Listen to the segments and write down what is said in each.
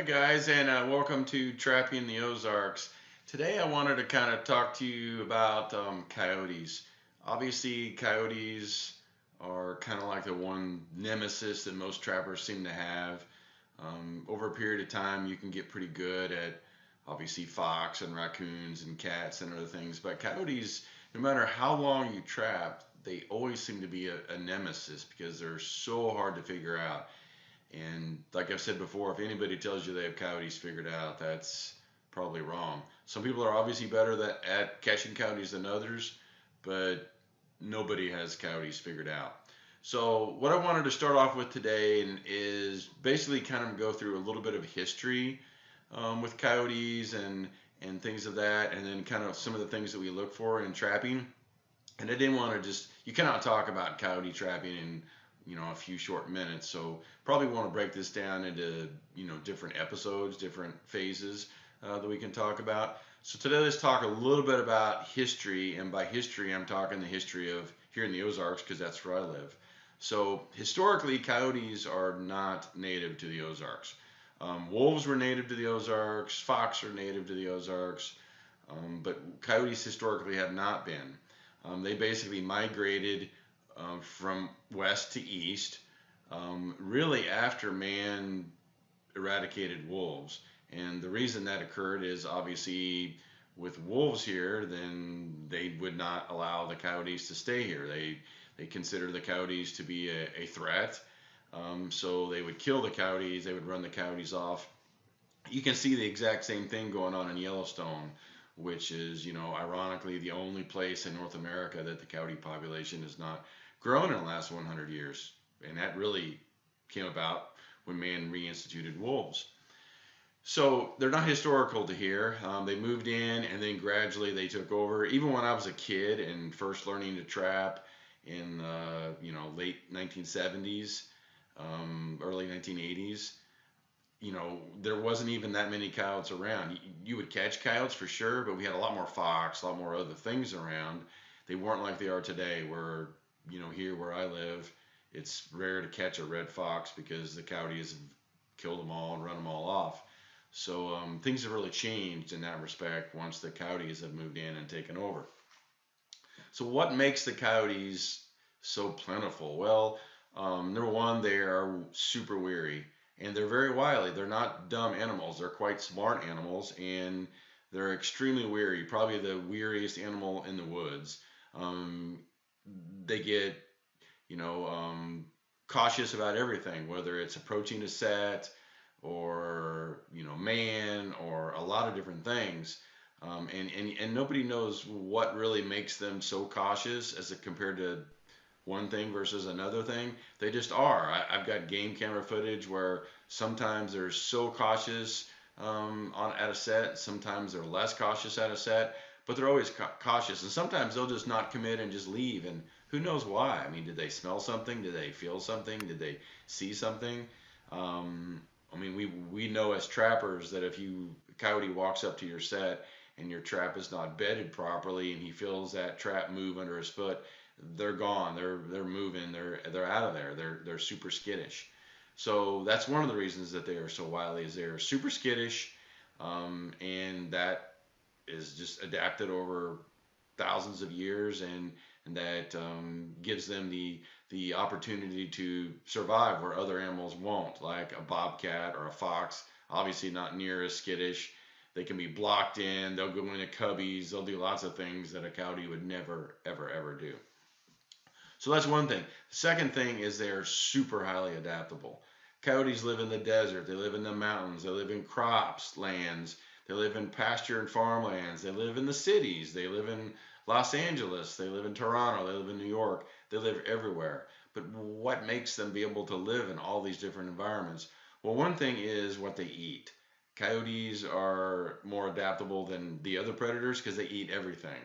Hi guys, and welcome to Trapping the Ozarks. Today I wanted to kind of talk to you about coyotes. Obviously, coyotes are kind of like the one nemesis that most trappers seem to have. Over a period of time, you can get pretty good at obviously fox and raccoons and cats and other things, but coyotes, no matter how long you trap, they always seem to be a nemesis because they're so hard to figure out. And like I've said before, if anybody tells you they have coyotes figured out, that's probably wrong. Some people are obviously better at catching coyotes than others, but nobody has coyotes figured out. So what I wanted to start off with today is basically kind of go through a little bit of history with coyotes and things of that, and then kind of some of the things that we look for in trapping. And I didn't want to just you cannot talk about coyote trapping in a few short minutes. So probably want to break this down into different episodes, different phases that we can talk about. So today let's talk a little bit about history, and by history I'm talking the history of here in the Ozarks because that's where I live. So historically, coyotes are not native to the Ozarks. Wolves were native to the Ozarks, fox are native to the Ozarks, but coyotes historically have not been. They basically migrated from west to east, really after man eradicated wolves. And the reason that occurred is obviously with wolves here, then they would not allow the coyotes to stay here. They consider the coyotes to be a threat. So they would kill the coyotes, they would run the coyotes off. You can see the exact same thing going on in Yellowstone, which is, ironically the only place in North America that the coyote population has not grown in the last 100 years. And that really came about when man reinstituted wolves. So they're not historical to here. They moved in and then gradually they took over. Even when I was a kid and first learning to trap in late 1970s, early 1980s, there wasn't even that many coyotes around. You would catch coyotes for sure, but we had a lot more fox, a lot more other things around. They weren't like they are today, where, here where I live, it's rare to catch a red fox because the coyotes have killed them all and run them all off. So things have really changed in that respect once the coyotes have moved in and taken over. So what makes the coyotes so plentiful? Well, number one, they are super weary and they're very wily. They're not dumb animals. They're quite smart animals and they're extremely weary. Probably the weariest animal in the woods. Um, they get, you know, cautious about everything, whether it's approaching a set or, man or a lot of different things. And nobody knows what really makes them so cautious as it compared to one thing versus another thing. They just are. I've got game camera footage where sometimes they're so cautious on at a set, sometimes they're less cautious at a set, but they're always cautious. And sometimes they'll just not commit and just leave. And who knows why? I mean, did they smell something? Did they feel something? Did they see something? I mean, we know as trappers that if a coyote walks up to your set and your trap is not bedded properly and he feels that trap move under his foot, they're gone. They're moving. They're out of there. They're super skittish. So that's one of the reasons that they are so wily is they're super skittish, and that is just adapted over thousands of years, and that gives them the opportunity to survive where other animals won't, like a bobcat or a fox. Obviously, not near as skittish. They can be blocked in. They'll go into cubbies. They'll do lots of things that a coyote would never, ever, ever do. So that's one thing. The second thing is they are super highly adaptable. Coyotes live in the desert. They live in the mountains. They live in crops lands. They live in pasture and farmlands. They live in the cities. They live in Los Angeles. They live in Toronto. They live in New York. They live everywhere. But what makes them be able to live in all these different environments? Well, one thing is what they eat. Coyotes are more adaptable than the other predators because they eat everything.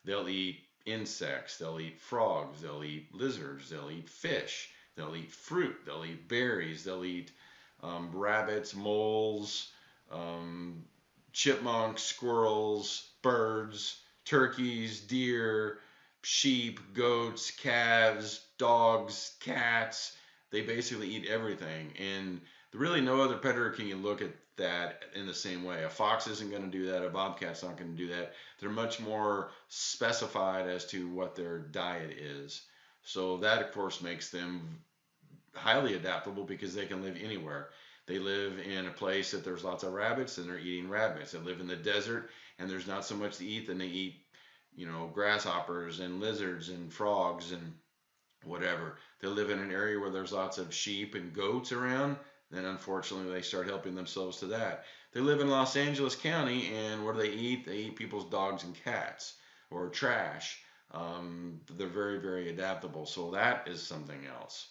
They'll eat insects, they'll eat frogs, they'll eat lizards, they'll eat fish, they'll eat fruit, they'll eat berries, they'll eat rabbits, moles, um, chipmunks, squirrels, birds, turkeys, deer, sheep, goats, calves, dogs, cats. They basically eat everything. And really no other predator can you look at that in the same way. A fox isn't going to do that. A bobcat's not going to do that. They're much more specified as to what their diet is. So that, of course, makes them highly adaptable because they can live anywhere. They live in a place that there's lots of rabbits and they're eating rabbits. They live in the desert and there's not so much to eat, then they eat, grasshoppers and lizards and frogs and whatever. They live in an area where there's lots of sheep and goats around, then unfortunately they start helping themselves to that. They live in Los Angeles County, and what do they eat? They eat people's dogs and cats or trash. They're very, very adaptable. So that is something else.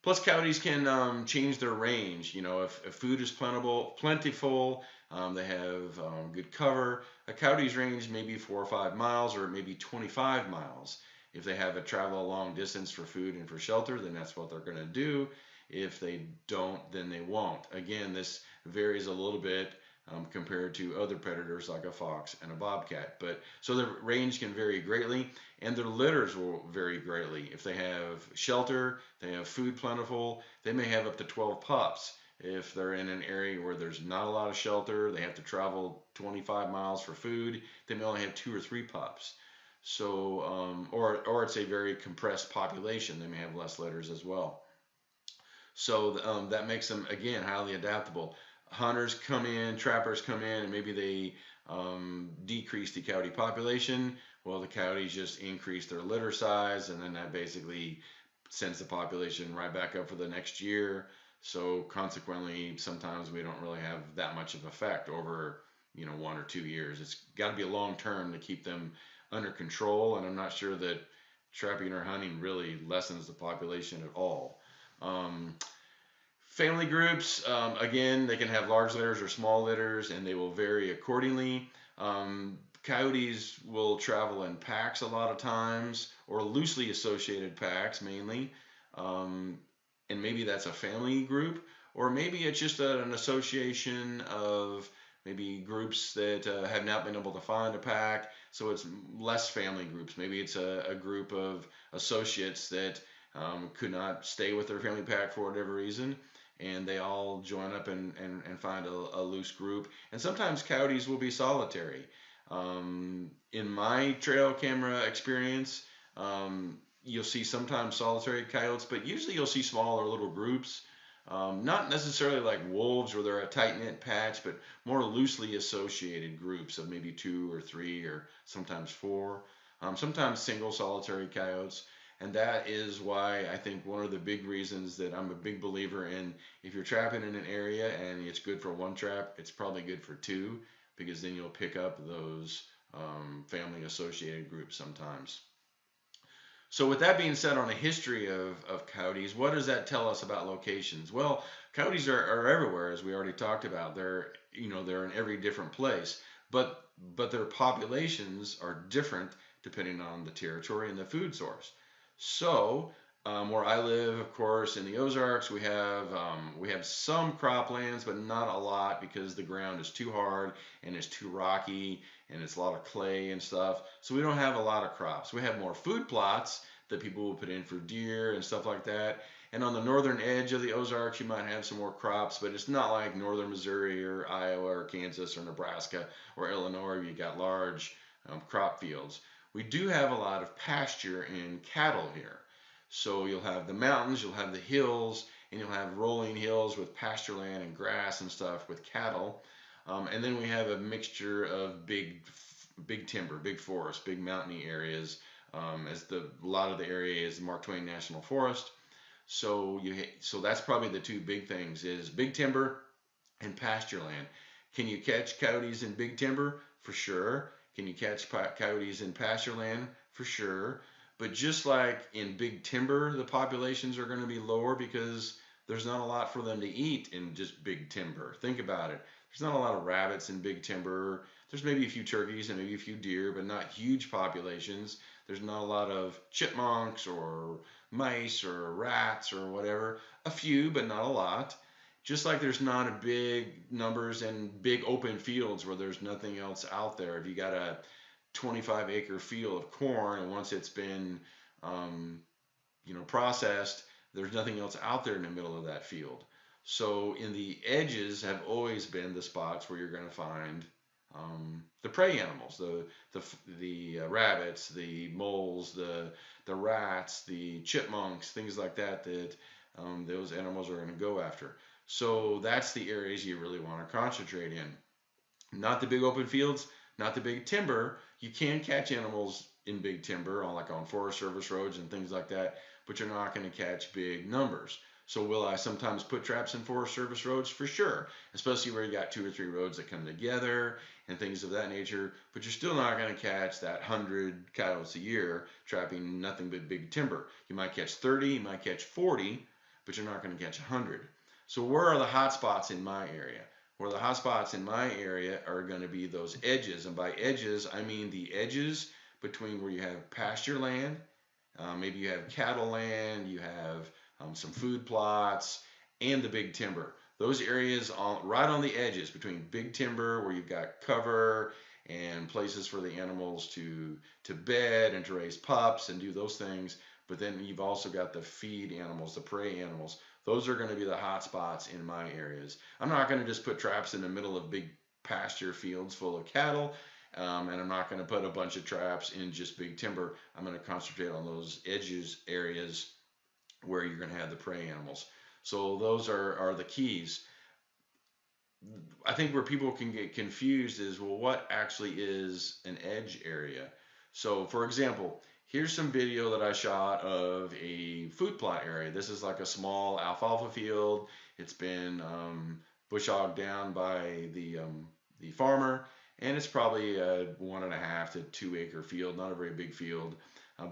Plus, coyotes can change their range. If food is plentiful, they have good cover. A coyote's range may be 4 or 5 miles, or maybe 25 miles. If they have to travel a long distance for food and for shelter, then that's what they're going to do. If they don't, then they won't. Again, this varies a little bit compared to other predators like a fox and a bobcat. But so the range can vary greatly, and their litters will vary greatly. If they have shelter, they have food plentiful, they may have up to 12 pups. If they're in an area where there's not a lot of shelter, they have to travel 25 miles for food, they may only have 2 or 3 pups. So, or it's a very compressed population, they may have less litters as well. So that makes them, again, highly adaptable. Hunters come in, trappers come in, and maybe they decrease the coyote population. Well, the coyotes just increase their litter size, and then that basically sends the population right back up for the next year. So consequently, sometimes we don't really have that much of effect over 1 or 2 years. It's got to be a long term to keep them under control, and I'm not sure that trapping or hunting really lessens the population at all. Um, Family groups, again, they can have large litters or small litters, and they will vary accordingly. Coyotes will travel in packs a lot of times, or loosely associated packs mainly. Um, and maybe that's a family group, or maybe it's just an association of maybe groups that have not been able to find a pack, so it's less family groups. Maybe it's a group of associates that could not stay with their family pack for whatever reason, and they all join up and find a loose group. And sometimes coyotes will be solitary. In my trail camera experience, you'll see sometimes solitary coyotes, but usually you'll see smaller little groups. Not necessarily like wolves where they're a tight knit patch, but more loosely associated groups of maybe 2 or 3 or sometimes 4. Sometimes single solitary coyotes. And that is why I think one of the big reasons that I'm a big believer in, if you're trapping in an area and it's good for one trap, it's probably good for two, because then you'll pick up those family associated groups sometimes. So with that being said, on a history of coyotes, what does that tell us about locations? Well, coyotes are everywhere, as we already talked about. They're in every different place, but their populations are different depending on the territory and the food source. So where I live, of course, in the Ozarks, we have some croplands, but not a lot because the ground is too hard and it's too rocky and it's a lot of clay and stuff. So we don't have a lot of crops. We have more food plots that people will put in for deer and stuff like that. And on the northern edge of the Ozarks, you might have some more crops, but it's not like northern Missouri or Iowa or Kansas or Nebraska or Illinois where you got large crop fields. We do have a lot of pasture and cattle here. So you'll have the mountains, you'll have the hills, and you'll have rolling hills with pasture land and grass and stuff with cattle. And then we have a mixture of big timber, big forest, big mountainy areas, as a lot of the area is Mark Twain National Forest. So that's probably the two big things is big timber and pasture land. Can you catch coyotes in big timber? For sure. Can you catch coyotes in pasture land? For sure. But just like in big timber, the populations are going to be lower because there's not a lot for them to eat in just big timber. Think about it. There's not a lot of rabbits in big timber. There's maybe a few turkeys and maybe a few deer, but not huge populations. There's not a lot of chipmunks or mice or rats or whatever. A few, but not a lot. Just like there's not a big numbers in big open fields where there's nothing else out there. If you got a 25-acre field of corn and once it's been processed, there's nothing else out there in the middle of that field. So in the edges have always been the spots where you're going to find the prey animals, the rabbits, the moles, the rats, the chipmunks, things like that that those animals are going to go after. So that's the areas you really want to concentrate in. Not the big open fields, not the big timber. You can catch animals in big timber, on like on Forest Service roads and things like that, but you're not going to catch big numbers. So will I sometimes put traps in Forest Service roads? For sure, especially where you got 2 or 3 roads that come together and things of that nature. But you're still not going to catch that 100 coyotes a year trapping nothing but big timber. You might catch 30, you might catch 40, but you're not going to catch 100. So where are the hot spots in my area? Where the hot spots in my area are going to be those edges. And by edges, I mean the edges between where you have pasture land, maybe you have cattle land, you have some food plots, and the big timber. Those areas right on the edges between big timber, where you've got cover and places for the animals to bed and to raise pups and do those things. But then you've also got the feed animals, the prey animals. Those are going to be the hot spots in my areas. I'm not going to just put traps in the middle of big pasture fields full of cattle. And I'm not going to put a bunch of traps in just big timber. I'm going to concentrate on those edges areas where you're going to have the prey animals. So those are the keys. I think where people can get confused is, well, what actually is an edge area? So, for example, here's some video that I shot of a food plot area. This is like a small alfalfa field. It's been bush hogged down by the farmer, and it's probably a 1.5 to 2 acre field, not a very big field.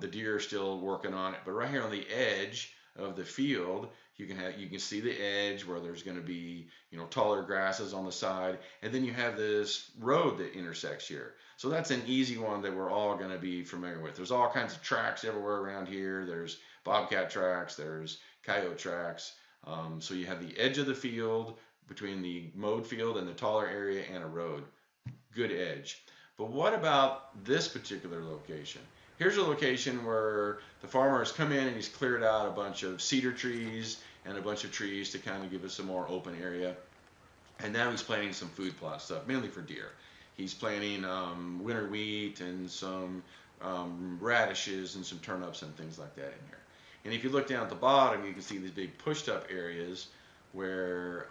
The deer are still working on it, but right here on the edge of the field, you can see the edge where there's going to be taller grasses on the side, and then you have this road that intersects here. So that's an easy one that we're all going to be familiar with. There's all kinds of tracks everywhere around here. There's bobcat tracks, there's coyote tracks. So you have the edge of the field between the mowed field and the taller area and a road. Good edge. But what about this particular location? Here's a location where the farmer has come in and he's cleared out a bunch of cedar trees and a bunch of trees to kind of give us some more open area. And now he's planting some food plot stuff, mainly for deer. He's planting winter wheat and some radishes and some turnips and things like that in here. And if you look down at the bottom, you can see these big pushed up areas where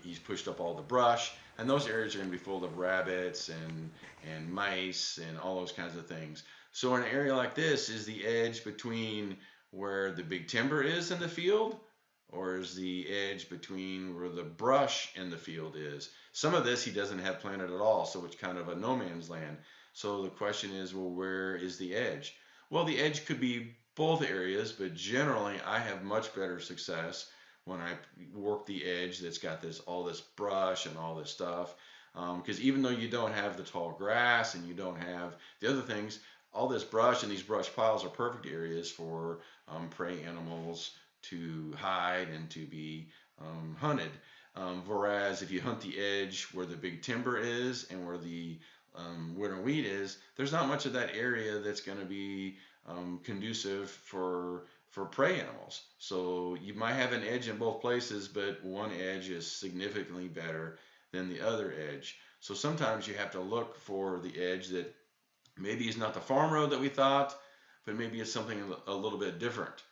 he's pushed up all the brush, and those areas are going to be full of rabbits and mice and all those kinds of things. So an area like this is the edge between where the big timber is in the field, or is the edge between where the brush in the field is. Some of this he doesn't have planted at all, so it's kind of a no man's land. So the question is, well, where is the edge? Well, the edge could be both areas, but generally I have much better success when I work the edge that's got all this brush and all this stuff. Because even though you don't have the tall grass and you don't have the other things, all this brush and these brush piles are perfect areas for prey animals to hide and to be hunted. Whereas if you hunt the edge where the big timber is and where the winter wheat is, there's not much of that area that's going to be conducive for prey animals. So you might have an edge in both places, but one edge is significantly better than the other edge. So sometimes you have to look for the edge that maybe is not the farm road that we thought, but maybe it's something a little bit different.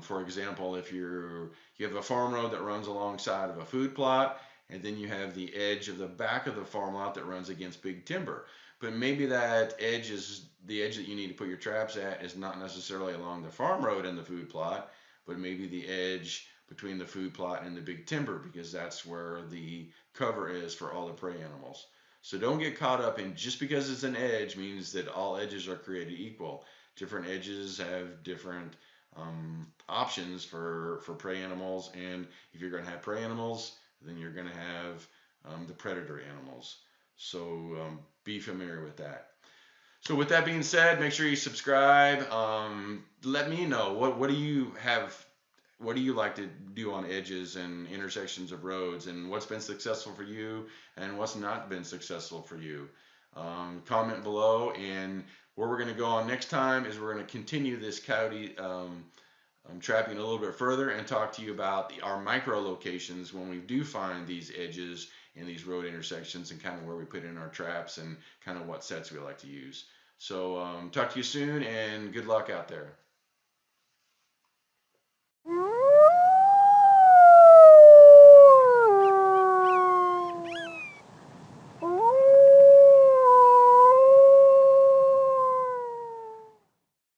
For example, if you have a farm road that runs alongside of a food plot, and then you have the edge of the back of the farm lot that runs against big timber. But maybe that edge is the edge that you need to put your traps at is not necessarily along the farm road and the food plot, but maybe the edge between the food plot and the big timber, because that's where the cover is for all the prey animals. So don't get caught up in just because it's an edge means that all edges are created equal. Different edges have different options for prey animals, and if you're going to have prey animals, then you're going to have the predator animals. So be familiar with that. So with that being said, make sure you subscribe. Let me know what do you have. What do you like to do on edges and intersections of roads, and what's been successful for you and what's not been successful for you? Comment below, and where we're going to go on next time is we're going to continue this coyote trapping a little bit further and talk to you about our micro locations when we do find these edges and these road intersections, and kind of where we put in our traps and kind of what sets we like to use. So talk to you soon, and good luck out there.